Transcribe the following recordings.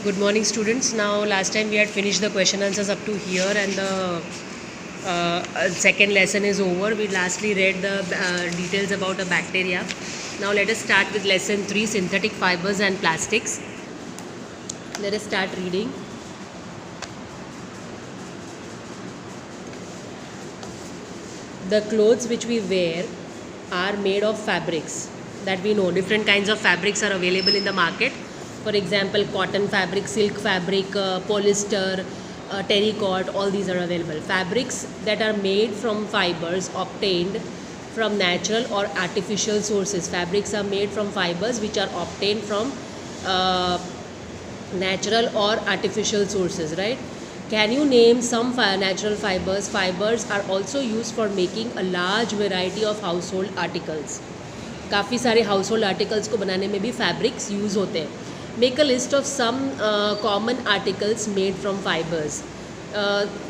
Good morning, students. Now, last time we had finished the question answers up to here, and the second lesson is over. We lastly read the details about a bacteria. Now, let us start with lesson 3, synthetic fibers and plastics. Let us start reading. The clothes which we wear are made of fabrics that we know. Different kinds of fabrics are available in the market. For example, cotton fabric, silk fabric, polyester, terracotta, all these are available. Fabrics that are made from fibers obtained from natural or artificial sources. Fabrics are made from fibers which are obtained from natural or artificial sources, right? Can you name some natural fibers? Fibers are also used for making a large variety of household articles. काफ़ी सारे house hold articles को बनाने में भी fabrics use होते हैं. Make a list of some common articles made from fibres.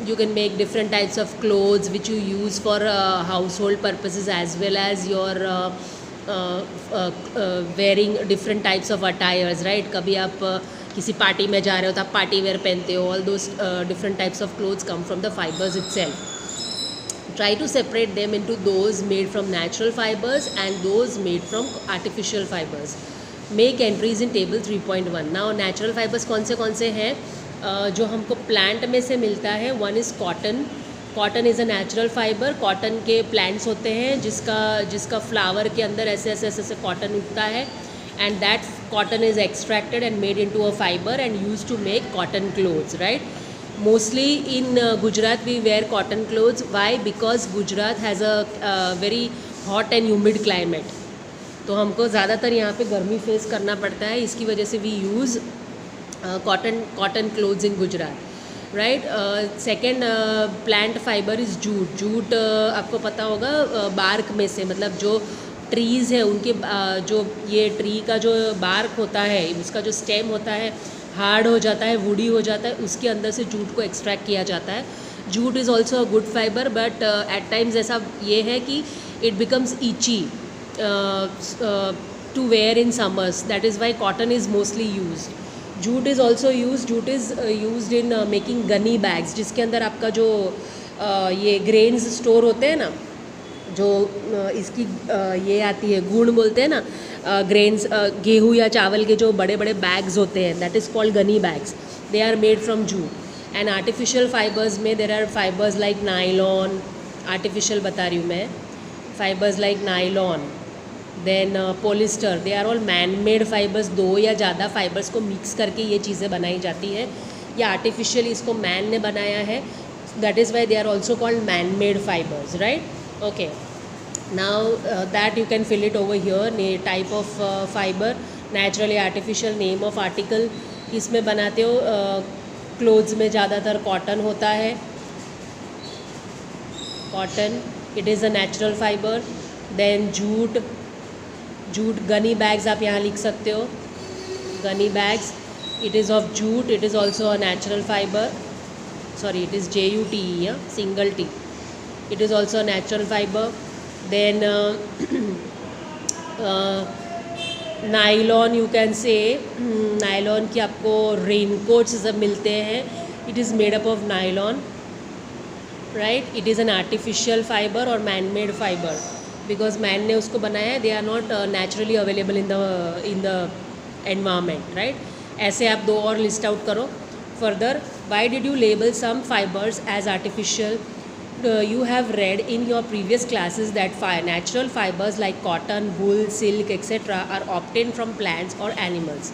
You can make different types of clothes which you use for household purposes as well as your wearing different types of attires, right? कभी आप किसी party में जा रहे हो तो आप party wear पहनते हो. All those different types of clothes come from the fibers itself. Try to separate them into those made from natural fibers and those made from artificial fibers. Make entries in table 3.1. Now natural fibers कौन से हैं जो हमको plant में से मिलता है. One is cotton. Cotton is a natural fibre. Cotton के प्लांट्स होते हैं जिसका फ्लावर के अंदर ऐसे कॉटन उगता है, and that cotton is extracted and made into a fibre and used to make cotton clothes, right? Mostly in Gujarat we wear cotton clothes. Why? Because Gujarat has a very hot and humid climate. तो हमको ज़्यादातर यहाँ पे गर्मी face करना पड़ता है. इसकी वजह से we use cotton clothes in Gujarat, right? Second plant fiber is jute. Jute आपको पता होगा बार्क में से, मतलब जो ट्रीज़ है उनके जो ये ट्री का जो बार्क होता है, उसका जो स्टेम होता है हार्ड हो जाता है, वुडी हो जाता है, उसके अंदर से जूट को एक्सट्रैक्ट किया जाता है. Jute is also a good fibre, but at times ऐसा ये है कि it becomes itchy to wear in summers. That is why cotton is mostly use. Jute is also use. Jute is use in making gunny bags, जिसके अंदर आपका जो ये grains store होते हैं ना, जो इसकी ये आती है गुण बोलते हैं ना, ग्रेन्स, गेहूँ या चावल के जो बड़े बड़े बैग्स होते हैं, that is called gunny bags. They are made from jute. And artificial fibres में there are fibres like nylon. Artificial बता रही हूँ मैं. Fibres like nylon, then polyester, they are all man made fibres. दो या ज़्यादा फाइबर्स को mix करके ये चीज़ें बनाई जाती है, या आर्टिफिशियल इसको मैन ने बनाया है. That is why they are also called man made fibres, right? Okay, now that you can fill it over here. Type of fiber, naturally, artificial, name of article. इसमें बनाते हो क्लोथ्स में ज़्यादातर cotton होता है. Cotton, it is a natural fibre. Then jute. Gunny bags आप यहाँ लिख सकते हो. Gunny bags, it is of jute. It is also a natural fibre. Sorry, it is JUTE, single T. It is also a natural fiber. Then nylon, you can say nylon की आपको raincoats सब मिलते हैं. It is made up of nylon, right? It is an artificial fiber or man-made fiber because man ने उसको बनाया है. They are not naturally available in the environment, right? ऐसे आप दो और लिस्ट आउट करो. Further, why did you label some fibers as artificial? You have read in your previous classes that natural fibers like cotton, wool, silk, etc. are obtained from plants or animals.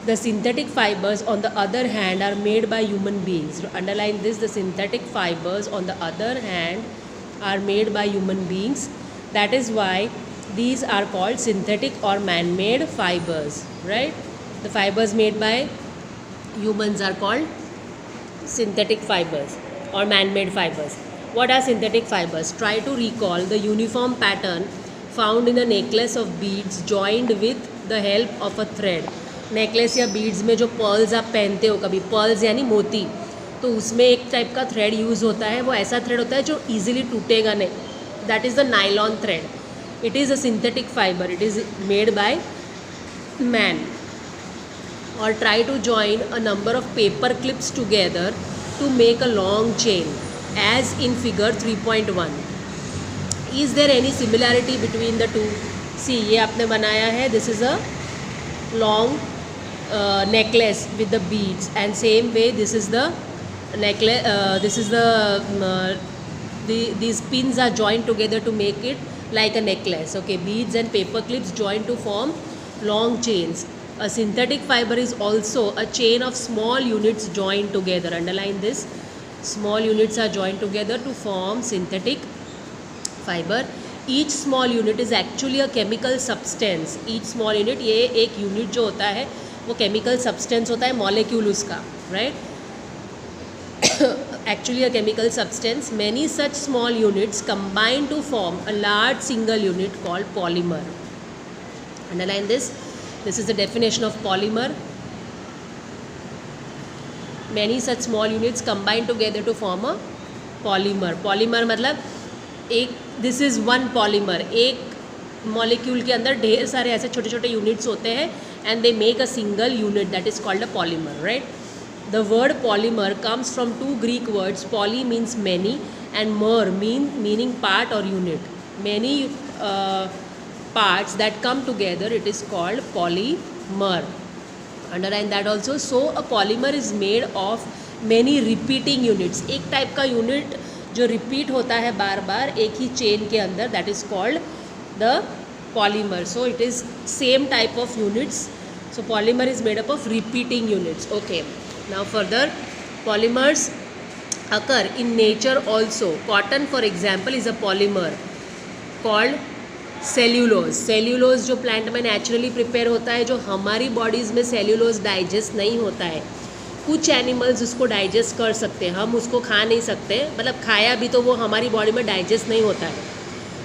The synthetic fibers, on the other hand, are made by human beings. Underline this: the synthetic fibers, on the other hand, are made by human beings. That is why these are called synthetic or man-made fibers, right? The fibers made by humans are called synthetic fibers or man-made fibers. What are synthetic fibers? Try to recall the uniform pattern found in a necklace of beads joined with the help of a thread. Necklace या beads में जो pearls आप पहनते हो कभी, pearls यानी मोती, तो उसमें एक टाइप का थ्रेड यूज़ होता है. वो ऐसा थ्रेड होता है जो ईजिली टूटेगा नहीं. That is the nylon thread. It is a synthetic fibre. It is made by man. or try to join a number of paper clips together to make a long chain, as in figure 3.1. Is there any similarity between the two? See, ये आपने बनाया है, this is a long necklace with the beads, and same way this is the necklace, this is these pins are joined together to make it like a necklace. Okay, beads and paper clips joined to form long chains. A synthetic fiber is also a chain of small units joined together. Underline this. Small units are joined together to form synthetic fiber. Each small unit is actually a chemical substance. Each small unit, ये एक unit जो होता है वो chemical substance होता है, molecule उसका, right? Actually a chemical substance. Many such small units combine to form a large single unit called polymer. Underline this. This is the definition of polymer. Many such small units combine together to form a polymer. Polymer मतलब एक, this is one polymer. एक molecule के अंदर ढेर सारे ऐसे छोटे छोटे units होते हैं and they make a single unit, that is called a polymer, right? The word polymer comes from two Greek words. Poly means many and mer meaning part or unit. Many parts that come together, it is called polymer. Underline that also. So a polymer is made of many repeating units. एक type का unit जो repeat होता है बार बार एक ही chain के अंदर, that is called the polymer. So it is same type of units. So polymer is made up of repeating units. Okay. Now further, polymers occur in nature also. Cotton, for example, is a polymer called cellulose. Cellulose जो plant में naturally prepare होता है, जो हमारी bodies में cellulose digest नहीं होता है. कुछ एनिमल्स उसको डाइजेस्ट कर सकते हैं, हम उसको खा नहीं सकते, मतलब खाया भी तो वो हमारी बॉडी में डाइजेस्ट नहीं होता है.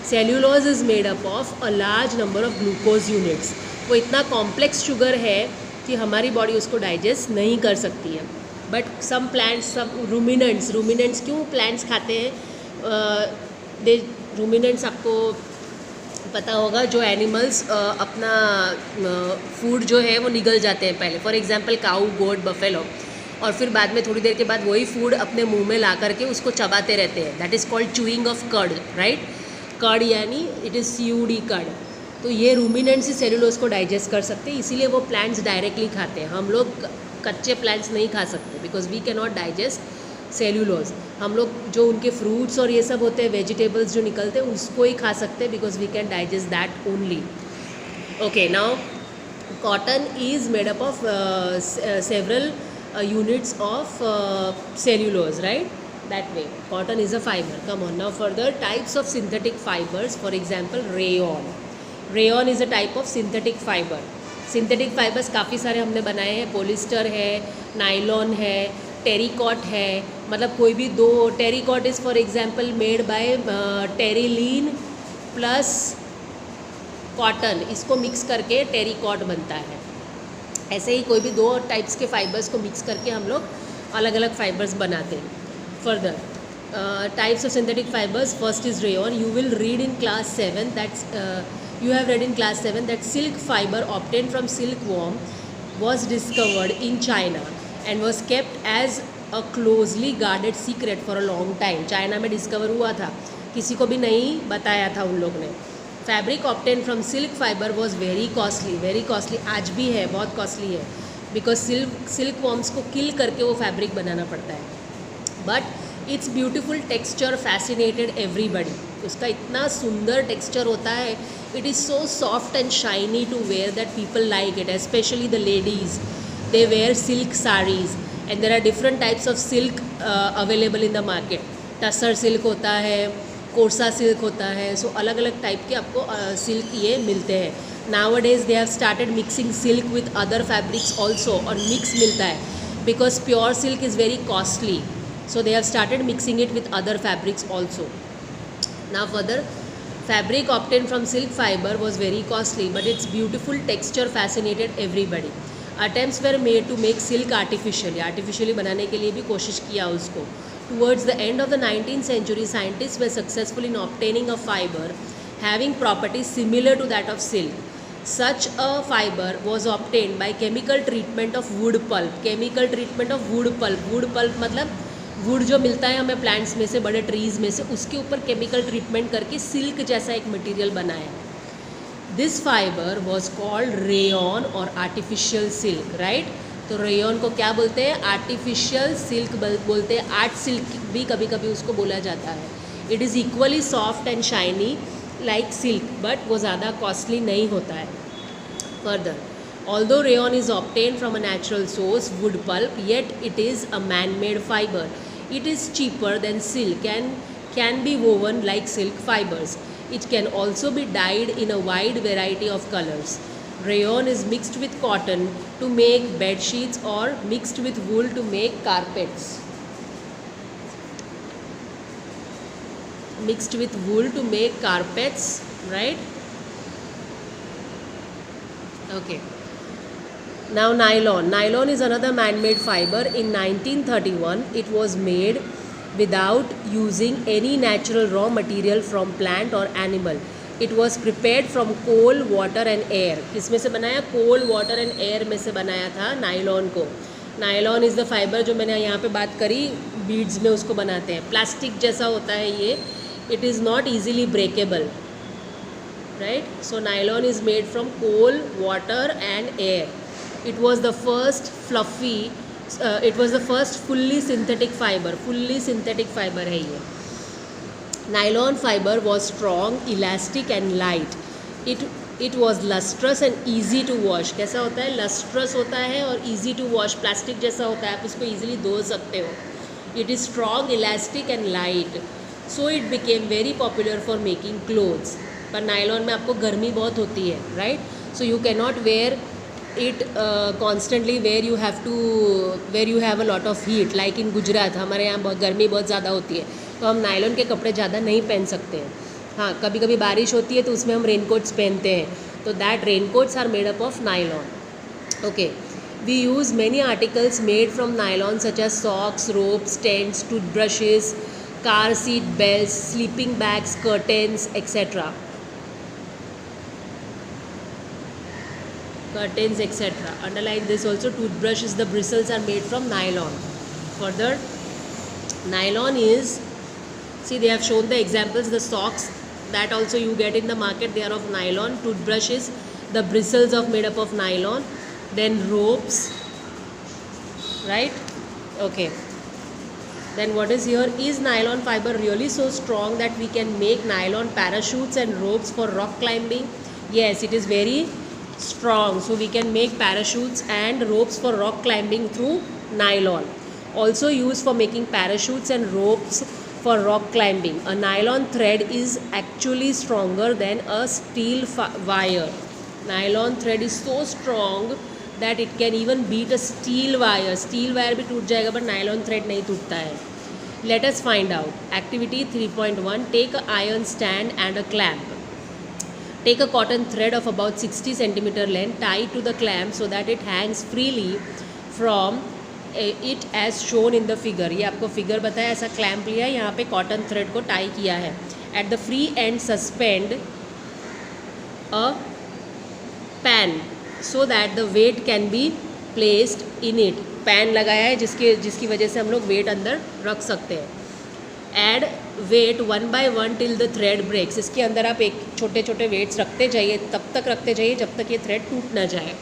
Cellulose is made up of a large number of glucose units. वो इतना कॉम्प्लेक्स शुगर है कि हमारी बॉडी उसको डाइजेस्ट नहीं कर सकती है. But some plants, some ruminants क्यों प्लांट्स खाते हैं? रूमिनेंट्स आपको पता होगा, जो एनिमल्स अपना फूड जो है वो निगल जाते हैं पहले. For example cow, goat, buffalo, और फिर बाद में थोड़ी देर के बाद वही फूड अपने मुंह में ला करके उसको चबाते रहते हैं. That is called chewing of cud, right? Cud यानी इट इज़ CUD, कर्ड. तो ये रूमिनेंट्स ही सेल्यूलोज को डाइजेस्ट कर सकते हैं, इसीलिए वो प्लांट्स डायरेक्टली खाते हैं. हम लोग कच्चे प्लांट्स नहीं खा सकते because we can not digest cellulose. हम लोग जो उनके फ्रूट्स और ये सब होते हैं, वेजिटेबल्स जो निकलते हैं, उसको ही खा सकते हैं because we can digest that only. Okay, now cotton is made up of several units of cellulose, right? That way cotton is a fiber. Come on, now further types of synthetic fibers. For example, rayon is a type of synthetic fiber. Synthetic fibers काफ़ी सारे हमने बनाए हैं. Polyester है, nylon है, टेरिकॉट है. मतलब कोई भी दो, terricot is for example made by terylene plus cotton, इसको मिक्स करके टेरिकॉट बनता है. ऐसे ही कोई भी दो टाइप्स के फाइबर्स को मिक्स करके हम लोग अलग अलग फाइबर्स बनाते हैं. Further types of synthetic fibres, first is rayon. You will read in class 7 that's you have read in class 7 that silk fiber obtained from silkworm was discovered in China and was kept as a closely guarded secret for a long time. China में discover हुआ था, किसी को भी नहीं बताया था उन लोग ने. Fabric obtained from silk fiber was very costly. आज भी है, बहुत कॉस्टली है बिकॉज सिल्क वॉर्म्स को किल करके वो फैब्रिक बनाना पड़ता है. But it's beautiful texture fascinated everybody. उसका इतना सुंदर टेक्स्चर होता है. It is so soft and shiny to wear that people like it, especially the ladies. They wear silk sarees and there are different types of silk available in the market. Tussar silk होता है, कोर्सा silk होता है. सो अलग अलग type के आपको silk ये मिलते हैं. Nowadays they have started mixing silk with other fabrics also, और मिक्स मिलता है because pure silk is very costly. So they have started mixing it with other fabrics also. Now further, fabric obtained from silk fiber was very costly, but its beautiful texture fascinated everybody. Attempts were made to make silk artificially बनाने के लिए भी कोशिश किया उसको. Towards the end of the 19th century, scientists were successful in obtaining a fiber having properties similar to that of silk. Such a fiber was obtained by chemical treatment of wood pulp. Chemical treatment of wood pulp. Wood pulp मतलब would जो मिलता है हमें plants में से, बड़े trees में से, उसके ऊपर केमिकल ट्रीटमेंट करके सिल्क जैसा एक मटेरियल बनाया. This fibre was called rayon और आर्टिफिशियल सिल्क, राइट. तो रेयॉन को क्या बोलते हैं? आर्टिफिशियल सिल्क बोलते हैं. आर्ट सिल्क भी कभी कभी उसको बोला जाता है. It is equally soft and shiny like silk, but वो ज़्यादा कॉस्टली नहीं होता है. Further, although rayon is obtained from a natural source, wood pulp, yet it is a man-made fiber. It is cheaper than silk and can be woven like silk fibers. It can also be dyed in a wide variety of colors. Rayon is mixed with cotton to make bed sheets or mixed with wool to make carpets. Mixed with wool to make carpets, right? Okay. Now nylon. Nylon is another man-made fiber. In 1931, it was made without using any natural raw material from plant or animal. It was prepared from coal, water and air. किस में से बनाया? Coal, water and air में से बनाया था nylon को. Nylon is the fibre जो मैंने यहाँ पे बात करी, बीड्स में उसको बनाते हैं. प्लास्टिक जैसा होता है ये. It is not easily breakable, right? So nylon is made from coal, water and air. It was the first fluffy, it was the first fully synthetic fiber. Fully synthetic fiber है ये. Nylon fiber was strong, elastic and light. It was lustrous and easy to wash. कैसा होता है? lustrous होता है और easy to wash. Plastic जैसा होता है, आप उसको easily धो सकते हो. It is strong, elastic and light. So it became very popular for making clothes. पर नायलॉन में आपको गर्मी बहुत होती है, right. So you cannot wear it constantly where you have a lot of heat. Like in Gujarat हमारे यहाँ बहुत गर्मी बहुत ज़्यादा होती है, तो हम नायलॉन के कपड़े ज़्यादा नहीं पहन सकते हैं. हाँ, कभी कभी बारिश होती है तो उसमें हम रेनकोट्स पहनते हैं, तो that raincoats are made up of nylon. Okay. We use many articles made from nylon such as socks, ropes, tents, toothbrushes, car seat belts, sleeping bags, curtains, etc. Curtains, etc. Underline this also. Toothbrushes, the bristles are made from nylon. Further, nylon is, see they have shown the examples. The socks that also you get in the market, they are of nylon. Toothbrushes, the bristles of made up of nylon. Then ropes, right? Okay. Then what is here? Is nylon fiber really so strong that we can make nylon parachutes and ropes for rock climbing? Yes, it is very strong. So we can make parachutes and ropes for rock climbing through nylon. Also used for making parachutes and ropes for rock climbing. A nylon thread is actually stronger than a steel wire. Nylon thread is so strong that it can even beat a steel wire. Steel wire भी टूट जाएगा, but nylon thread नहीं टूटता है. Let us find out. Activity 3.1. Take a iron stand and a clamp. Take a cotton thread of about 60 centimeter length. Tie it to the clamp so that it hangs freely from it as shown in the figure. ये आपको figure बताया, ऐसा clamp लिया है, यहाँ पे cotton thread को tie किया है. At the free end suspend a pan so that the weight can be placed in it. Pan लगाया है जिसकी वजह से हम लोग वेट अंदर रख सकते हैं. Add weight 1 by 1 till the thread breaks. इसके अंदर आप एक छोटे छोटे वेट्स रखते जाइए, तब तक रखते जाइए जब तक ये थ्रेड टूट ना जाए.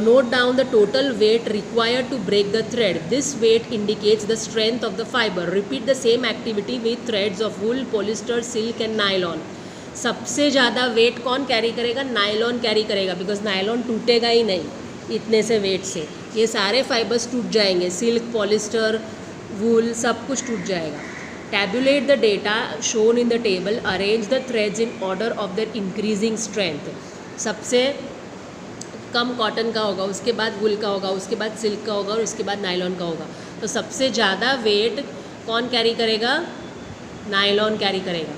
Note down the total weight required to break the thread. This weight indicates the strength of the fiber. Repeat the same activity with threads of wool, polyester, silk and nylon. सबसे ज़्यादा wait कौन carry करेगा? Nylon carry करेगा, because nylon टूटेगा ही नहीं इतने से wait से. ये सारे फाइबर्स टूट जाएंगे, सिल्क, पॉलिस्टर, वूल, सब कुछ टूट जाएगा. Tabulate the data shown in the table. Arrange the threads in order of their increasing strength. सबसे कम कॉटन का होगा, उसके बाद वुल का होगा, उसके बाद सिल्क का होगा और उसके बाद नायलॉन का होगा. तो सबसे ज़्यादा वेट कौन कैरी करेगा? नायलॉन कैरी करेगा.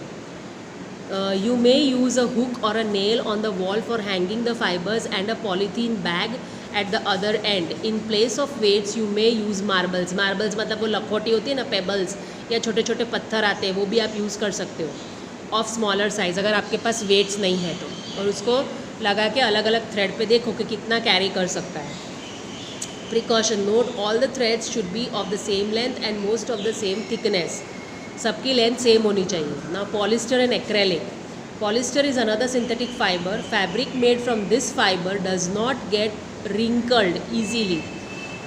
You may use a hook or a nail on the wall for hanging the fibers and a polythene bag at the other end. In place of weights you may use marbles. Marbles मतलब वो लखोटी होती है ना, pebbles या छोटे छोटे पत्थर आते हैं, वो भी आप यूज़ कर सकते हो. ऑफ स्मॉलर साइज़, अगर आपके पास वेट्स नहीं है तो, और उसको लगा के अलग अलग थ्रेड पे देखो कि कितना कैरी कर सकता है. Precaution note all the threads should be of the same length and most of the same thickness. सबकी लेंथ सेम होनी चाहिए. Now polyester and acrylic. Polyester is another synthetic fibre. Fabric made from this fibre does not get wrinkled easily.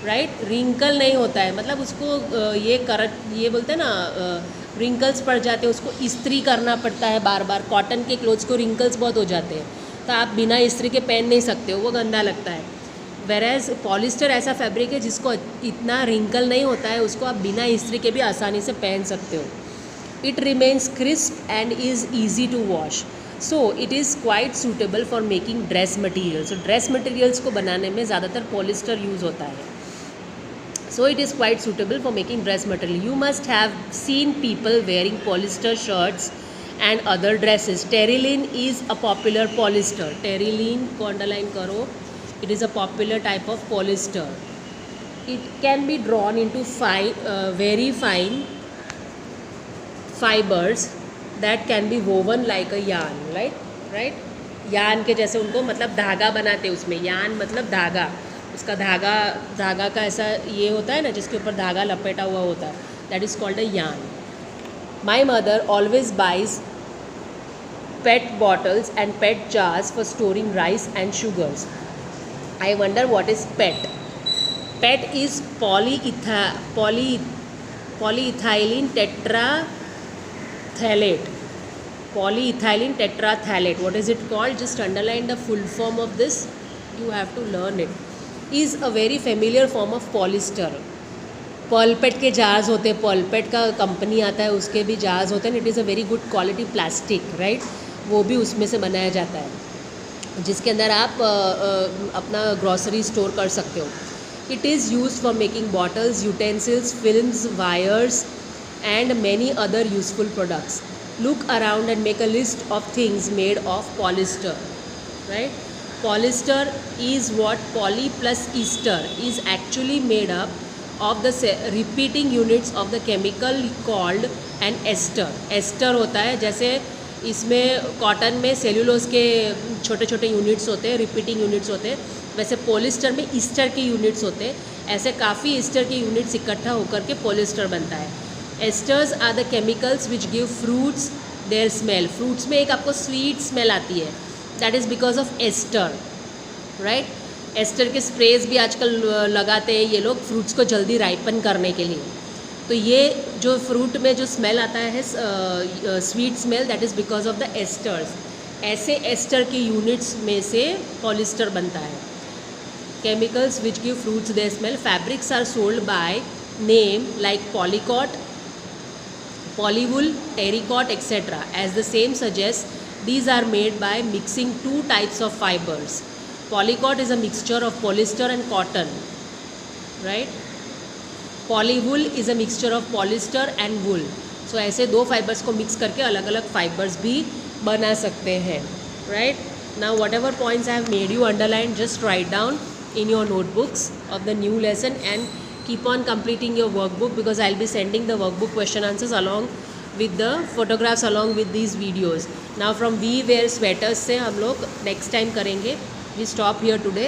Right, wrinkle नहीं होता है, मतलब उसको ये बोलते हैं ना, रिंकल्स पड़ जाते हैं, उसको इस्त्री करना पड़ता है बार बार. कॉटन के क्लोथ्स को रिंकल्स बहुत हो जाते हैं, तो आप बिना इस्त्री के पहन नहीं सकते हो, वो गंदा लगता है. वेरएज पॉलिस्टर ऐसा फैब्रिक है जिसको इतना रिंकल नहीं होता है, उसको आप बिना इस्त्री के भी आसानी से पहन सकते हो. It remains crisp and is easy to wash. So it is quite suitable for making dress materials. तो ड्रेस मटीरियल्स को बनाने में ज़्यादातर पॉलिस्टर यूज़ होता है. So it is quite suitable for making dress material. You must have seen people wearing polyester shirts and other dresses. Terylene is a popular polyester. Terylene को underline करो. It is a popular type of polyester. It can be drawn into very fine fibers that can be woven like a yarn. Right? Yarn के जैसे उनको मतलब धागा बनाते हैं उसमें. यार्न मतलब धागा, उसका धागा का ऐसा ये होता है ना जिसके ऊपर धागा लपेटा हुआ होता है. That is called a yarn. My mother always buys PET bottles and PET jars for storing rice and sugars. I wonder what is PET. PET is polyethylene tetraphthalate. Polyethylene tetraphthalate. What is it called? Just underline the full form of this. You have to learn it. Is a very familiar form of polyester. पर्लपेट के jars होते हैं, पर्लपेट का company आता है, उसके भी jars होते हैं. It is a very good quality plastic. Right, वो भी उसमें से बनाया जाता है, जिसके अंदर आप अपना ग्रॉसरी स्टोर कर सकते हो. It is used for making bottles, utensils, films, wires and many other useful products. Look around and make a list of things made of polyester. Right, polyester is what poly plus ester is actually made up of the repeating units of the chemical called an ester. ester होता है, जैसे इसमें cotton में cellulose के छोटे छोटे units होते हैं, रिपीटिंग यूनिट्स होते हैं, वैसे पॉलिस्टर में ईस्टर के यूनिट्स होते हैं. ऐसे काफ़ी ईस्टर के यूनिट्स इकट्ठा होकर के पॉलिस्टर बनता है. Esters are the chemicals which give fruits their smell. Fruits में एक आपको स्वीट स्मेल आती है, that is because of ester. Right, ester के स्प्रेज भी आजकल लगाते हैं ये लोग फ्रूट्स को जल्दी राइपन करने के लिए. तो ये जो फ्रूट में जो स्मेल आता है sweet smell, that is because of the esters. ऐसे एस्टर के यूनिट्स में से पॉलिस्टर बनता है. Chemicals which give fruits their smell. Fabrics are sold by name like polycot, polywool, terrycot etcetera. As the same suggest, these are made by mixing two types of fibers. Polycot is a mixture of polyester and cotton. Right? Polywool is a mixture of polyester and wool. So ऐसे दो fibres को mix करके अलग अलग fibres भी बना सकते हैं. Right? Now whatever points I have made you underline, just write down in your notebooks of the new lesson and keep on completing your workbook, because I'll be sending the workbook question answers along with the photographs along with these videos. Now from we wear sweaters से हम लोग next time करेंगे. We stop here today.